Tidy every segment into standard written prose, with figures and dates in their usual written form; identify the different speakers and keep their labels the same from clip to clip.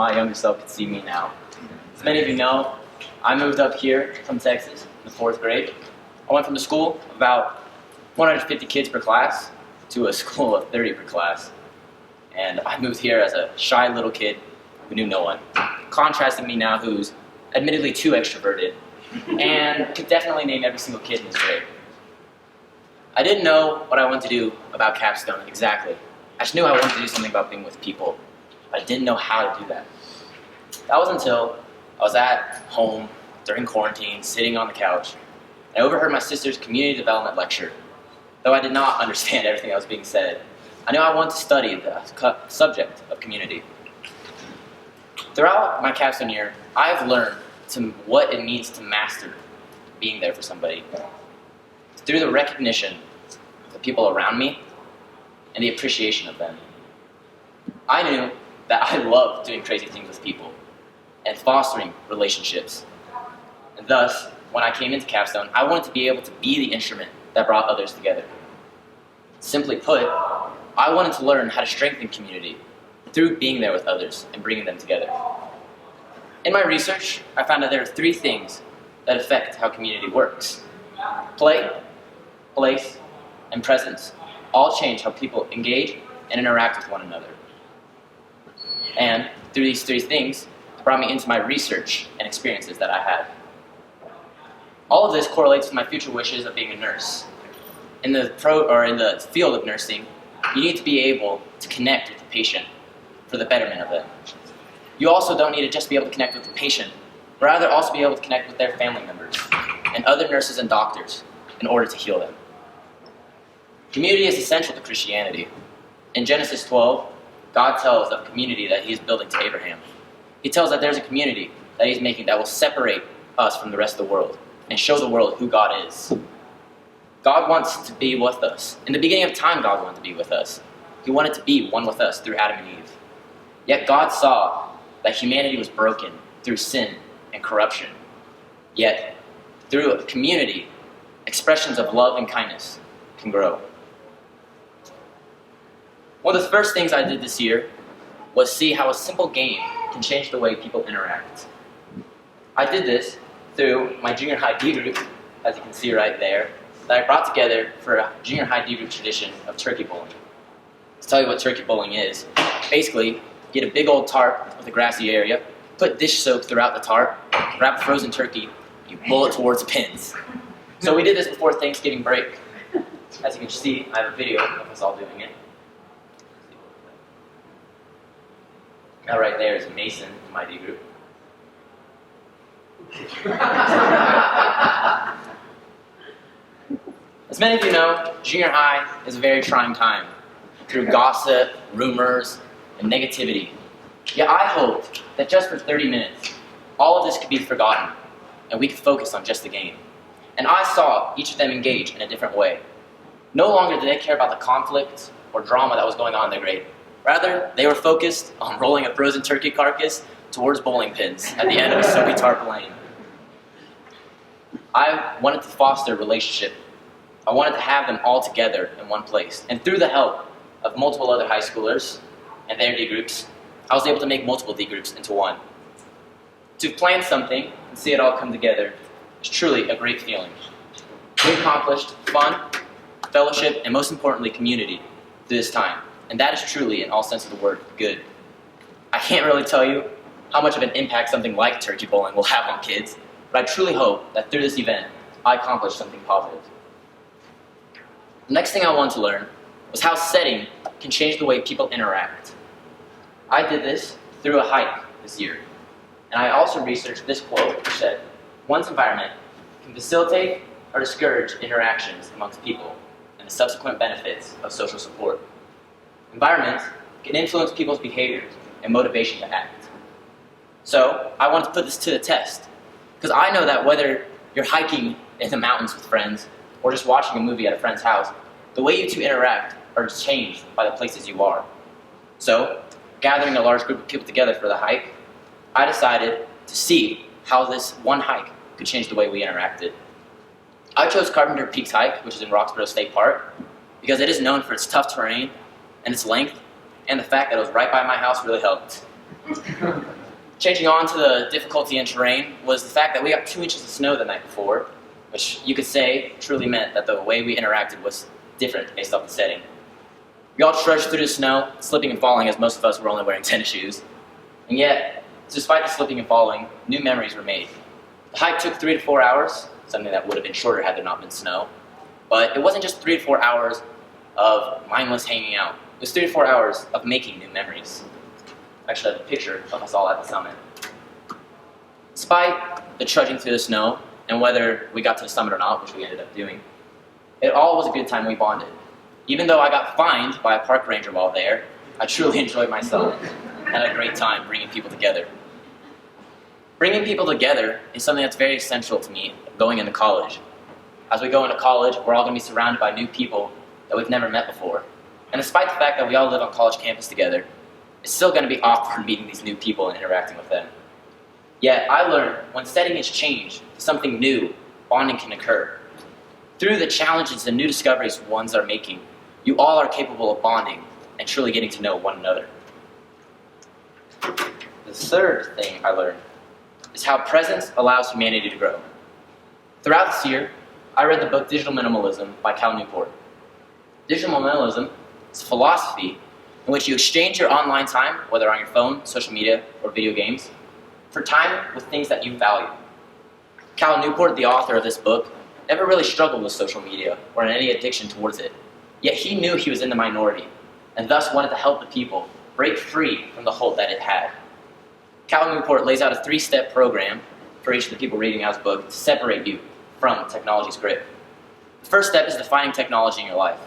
Speaker 1: my younger self could see me now. As many of you know, I moved up here from Texas in the 4th grade. I went from a school of about 150 kids per class to a school of 30 per class. And I moved here as a shy little kid who knew no one, contrasting me now who's admittedly too extroverted and could definitely name every single kid in his grade. I didn't know what I wanted to do about Capstone exactly. I just knew I wanted to do something about being with people, but I didn't know how to do that. That was until I was at home during quarantine, sitting on the couch, and I overheard my sister's community development lecture. Though I did not understand everything that was being said, I knew I wanted to study the subject of community. Throughout my Capstone year, I've learned what it means to master being there for somebody through the recognition of the people around me and the appreciation of them. I knew that I loved doing crazy things with people and fostering relationships. And thus, when I came into Capstone, I wanted to be able to be the instrument that brought others together. Simply put, I wanted to learn how to strengthen community through being there with others and bringing them together. In my research, I found that there are 3 things that affect how community works. Play, place, and presence all change how people engage and interact with one another. And through these 3 things, it brought me into my research and experiences that I had. All of this correlates with my future wishes of being a nurse. In the field of nursing, you need to be able to connect with the patient for the betterment of them. You also don't need to just be able to connect with the patient, but rather also be able to connect with their family members and other nurses and doctors in order to heal them. Community is essential to Christianity. In Genesis 12, God tells of a community that He is building to Abraham. He tells that there's a community that He's making that will separate us from the rest of the world and show the world who God is. God wants to be with us. In the beginning of time, God wanted to be with us. He wanted to be one with us through Adam and Eve. Yet God saw that humanity was broken through sin and corruption. Yet, through a community, expressions of love and kindness can grow. One of the first things I did this year was see how a simple game can change the way people interact. I did this through my junior high D group, as you can see right there, that I brought together for a junior high D group tradition of turkey bowling. To tell you what turkey bowling is, basically, get a big old tarp with a grassy area, put dish soap throughout the tarp, wrap a frozen turkey, you bowl it towards the pins. So we did this before Thanksgiving break. As you can see, I have a video of us all doing it. That right there is Mason in my D group. As many of you know, junior high is a very trying time through gossip, rumors, and negativity. Yet I hope that just for 30 minutes, all of this could be forgotten and we could focus on just the game. And I saw each of them engage in a different way. No longer did they care about the conflict or drama that was going on in their grade. Rather, they were focused on rolling a frozen turkey carcass towards bowling pins at the end of a soapy tarp lane. I wanted to foster a relationship. I wanted to have them all together in one place. And through the help of multiple other high schoolers and their D groups, I was able to make multiple D groups into one. To plan something and see it all come together is truly a great feeling. We accomplished fun, fellowship, and most importantly, community through this time. And that is truly, in all sense of the word, good. I can't really tell you how much of an impact something like turkey bowling will have on kids, but I truly hope that through this event, I accomplished something positive. The next thing I wanted to learn was how setting can change the way people interact. I did this through a hike this year, and I also researched this quote which said, "One's environment can facilitate or discourage interactions amongst people and the subsequent benefits of social support." Environments can influence people's behaviors and motivation to act. So I wanted to put this to the test, because I know that whether you're hiking in the mountains with friends or just watching a movie at a friend's house, the way you two interact are changed by the places you are. So, gathering a large group of people together for the hike, I decided to see how this one hike could change the way we interacted. I chose Carpenter Peaks Hike, which is in Roxborough State Park, because it is known for its tough terrain and its length, and the fact that it was right by my house really helped. Changing on to the difficulty in terrain was the fact that we got 2 inches of snow the night before, which you could say truly meant that the way we interacted was different based off the setting. We all trudged through the snow, slipping and falling as most of us were only wearing tennis shoes. And yet, despite the slipping and falling, new memories were made. The hike took 3 to 4 hours, something that would have been shorter had there not been snow. But it wasn't just 3 to 4 hours of mindless hanging out. It was 3 to 4 hours of making new memories. Actually, I have a picture of us all at the summit. Despite the trudging through the snow, and whether we got to the summit or not, which we ended up doing, it all was a good time. We bonded. Even though I got fined by a park ranger while there, I truly enjoyed myself and had a great time bringing people together. Bringing people together is something that's very essential to me going into college. As we go into college, we're all going to be surrounded by new people that we've never met before. And despite the fact that we all live on college campus together, it's still going to be awkward meeting these new people and interacting with them. Yet, I learned when setting is changed to something new, bonding can occur. Through the challenges and new discoveries ones are making, you all are capable of bonding and truly getting to know one another. The third thing I learned is how presence allows humanity to grow. Throughout this year, I read the book Digital Minimalism by Cal Newport. Digital minimalism is a philosophy in which you exchange your online time, whether on your phone, social media, or video games, for time with things that you value. Cal Newport, the author of this book, never really struggled with social media or any addiction towards it, yet he knew he was in the minority, and thus wanted to help the people break free from the hold that it had. Cal Newport lays out a 3-step program for each of the people reading out his book to separate you from technology's grip. The first step is defining technology in your life.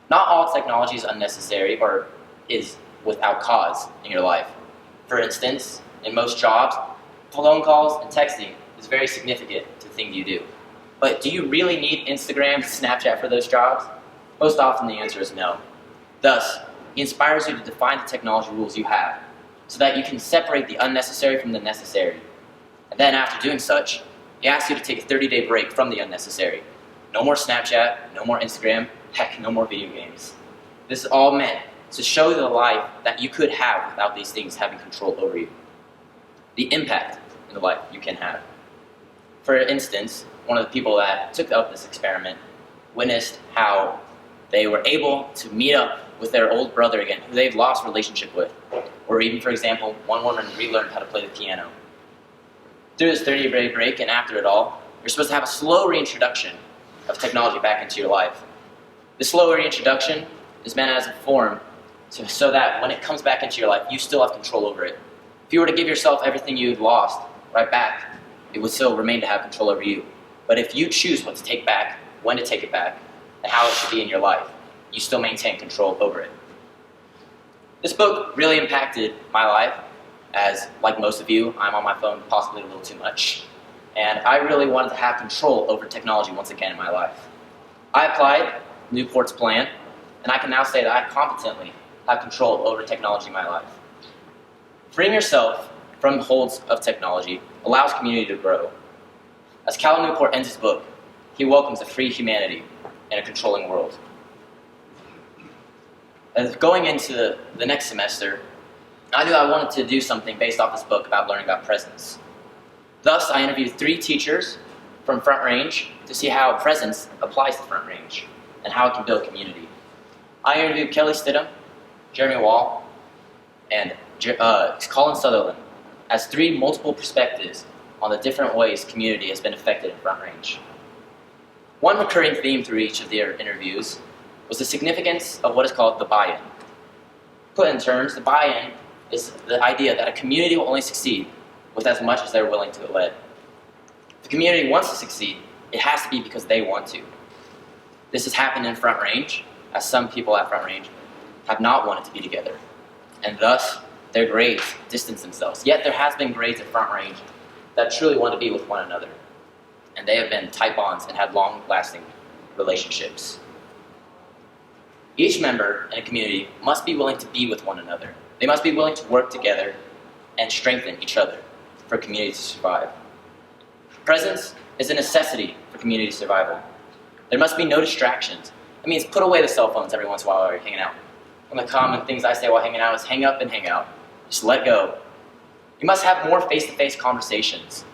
Speaker 1: Not all technology is unnecessary or is without cause in your life. For instance, in most jobs, phone calls and texting is very significant to the thing you do. But do you really need Instagram and Snapchat for those jobs? Most often the answer is no. Thus, he inspires you to define the technology rules you have so that you can separate the unnecessary from the necessary. And then after doing such, he asks you to take a 30-day break from the unnecessary. No more Snapchat, no more Instagram, heck, no more video games. This is all meant to show you the life that you could have without these things having control over you. The impact in the life you can have. For instance, one of the people that took up this experiment witnessed how they were able to meet up with their old brother again, who they've lost relationship with. Or even, for example, one woman relearned how to play the piano. Through this 30-day break and after it all, you're supposed to have a slow reintroduction of technology back into your life. The slow reintroduction is meant as a form so that when it comes back into your life, you still have control over it. If you were to give yourself everything you had lost right back, it would still remain to have control over you. But if you choose what to take back, when to take it back, and how it should be in your life, you still maintain control over it. This book really impacted my life, as, like most of you, I'm on my phone possibly a little too much. And I really wanted to have control over technology once again in my life. I applied Newport's plan, and I can now say that I competently have control over technology in my life. Freeing yourself from the holds of technology allows community to grow. As Cal Newport ends his book, he welcomes a free humanity in a controlling world. As going into the next semester, I knew I wanted to do something based off this book about learning about presence. Thus, I interviewed 3 teachers from Front Range to see how presence applies to Front Range and how it can build community. I interviewed Kelly Stidham, Jeremy Wall, and Colin Sutherland as 3 multiple perspectives on the different ways community has been affected in Front Range. One recurring theme through each of their interviews was the significance of what is called the buy-in. Put in terms, the buy-in is the idea that a community will only succeed with as much as they're willing to let. If the community wants to succeed, it has to be because they want to. This has happened in Front Range, as some people at Front Range have not wanted to be together, and thus their grades distance themselves. Yet there has been grades at Front Range that truly want to be with one another, and they have been tight bonds and had long-lasting relationships. Each member in a community must be willing to be with one another. They must be willing to work together and strengthen each other for community to survive. Presence is a necessity for community survival. There must be no distractions. That means put away the cell phones every once in a while while you're hanging out. One of the common things I say while hanging out is hang up and hang out. Just let go. You must have more face-to-face conversations.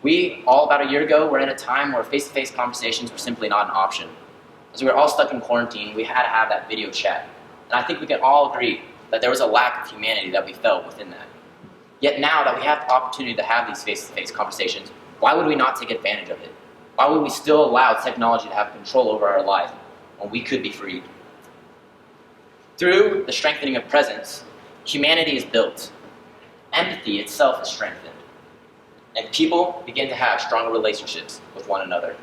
Speaker 1: We, all about a year ago, were in a time where face-to-face conversations were simply not an option. As we were all stuck in quarantine, we had to have that video chat. And I think we can all agree that there was a lack of humanity that we felt within that. Yet now that we have the opportunity to have these face-to-face conversations, why would we not take advantage of it? Why would we still allow technology to have control over our life when we could be freed? Through the strengthening of presence, humanity is built. Empathy itself is strengthened. And people begin to have stronger relationships with one another.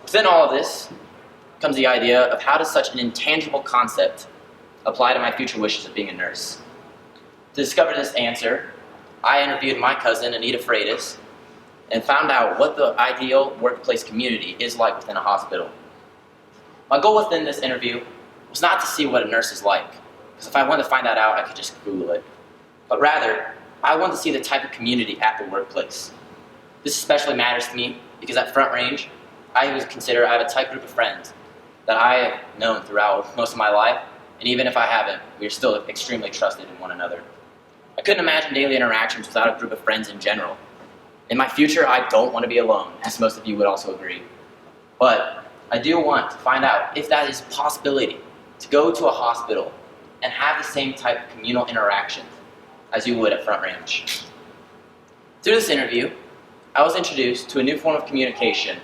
Speaker 1: Within all of this comes the idea of how does such an intangible concept apply to my future wishes of being a nurse. To discover this answer, I interviewed my cousin, Anita Freitas, and found out what the ideal workplace community is like within a hospital. My goal within this interview was not to see what a nurse is like, because if I wanted to find that out, I could just Google it. But rather, I wanted to see the type of community at the workplace. This especially matters to me because at Front Range, I have a tight group of friends that I have known throughout most of my life, and even if I haven't, we are still extremely trusted in one another. I couldn't imagine daily interactions without a group of friends in general. In my future, I don't want to be alone, as most of you would also agree. But I do want to find out if that is a possibility, to go to a hospital and have the same type of communal interaction as you would at Front Range. Through this interview, I was introduced to a new form of communication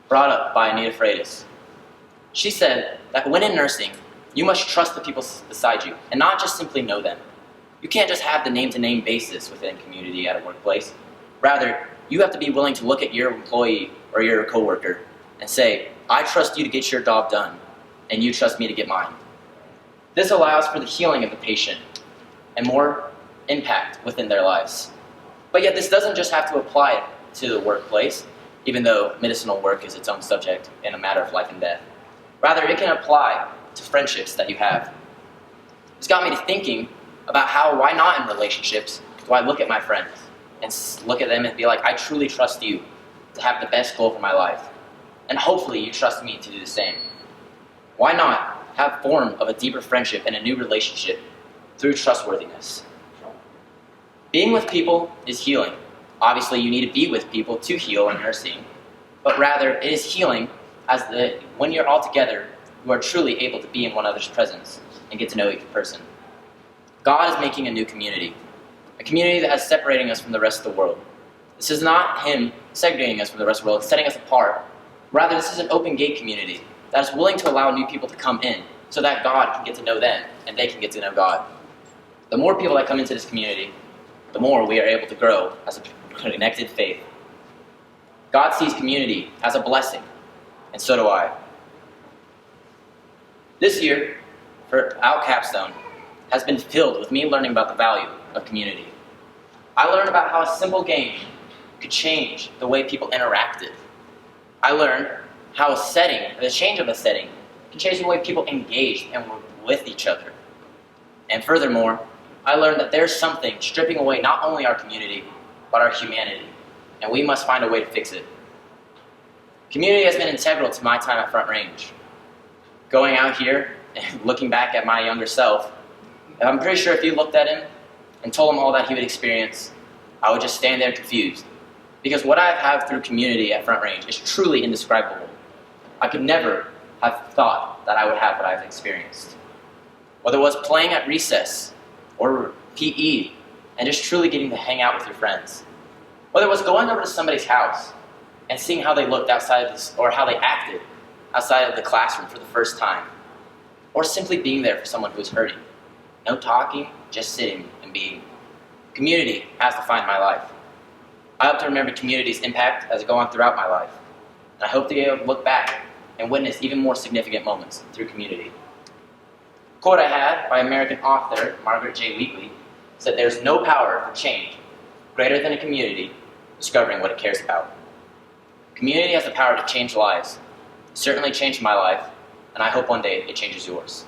Speaker 1: brought up by Anita Freitas. She said that when in nursing, you must trust the people beside you and not just simply know them. You can't just have the name-to-name basis within community at a workplace. Rather, you have to be willing to look at your employee or your coworker and say, I trust you to get your job done, and you trust me to get mine. This allows for the healing of the patient and more impact within their lives. But yet this doesn't just have to apply to the workplace, even though medicinal work is its own subject and a matter of life and death. Rather, it can apply to friendships that you have. It's got me to thinking about why not in relationships do I look at my friends and look at them and be like, I truly trust you to have the best goal for my life. And hopefully you trust me to do the same. Why not have form of a deeper friendship and a new relationship through trustworthiness? Being with people is healing. Obviously, you need to be with people to heal in nursing, but rather it is healing when you're all together, you are truly able to be in one another's presence and get to know each person. God is making a new community, a community that is separating us from the rest of the world. This is not Him segregating us from the rest of the world, setting us apart. Rather, this is an open gate community that is willing to allow new people to come in so that God can get to know them and they can get to know God. The more people that come into this community, the more we are able to grow as a connected faith. God sees community as a blessing, and so do I. This year, for Capstone, has been filled with me learning about the value of community. I learned about how a simple game could change the way people interacted. I learned how the change of a setting can change the way people engaged and were with each other. And furthermore, I learned that there's something stripping away not only our community, but our humanity, and we must find a way to fix it. Community has been integral to my time at Front Range. Going out here and looking back at my younger self, I'm pretty sure if you looked at him and told him all that he would experience, I would just stand there confused. Because what I've had through community at Front Range is truly indescribable. I could never have thought that I would have what I've experienced. Whether it was playing at recess or PE and just truly getting to hang out with your friends. Whether it was going over to somebody's house and seeing how they looked outside of this, or how they acted outside of the classroom for the first time. Or simply being there for someone who's hurting. No talking, just sitting and being. Community has defined my life. I hope to remember community's impact as I go on throughout my life. And I hope to be able to look back and witness even more significant moments through community. A quote I had by American author Margaret J. Wheatley said, "There's no power for change greater than a community discovering what it cares about." Community has the power to change lives. It certainly changed my life, and I hope one day it changes yours.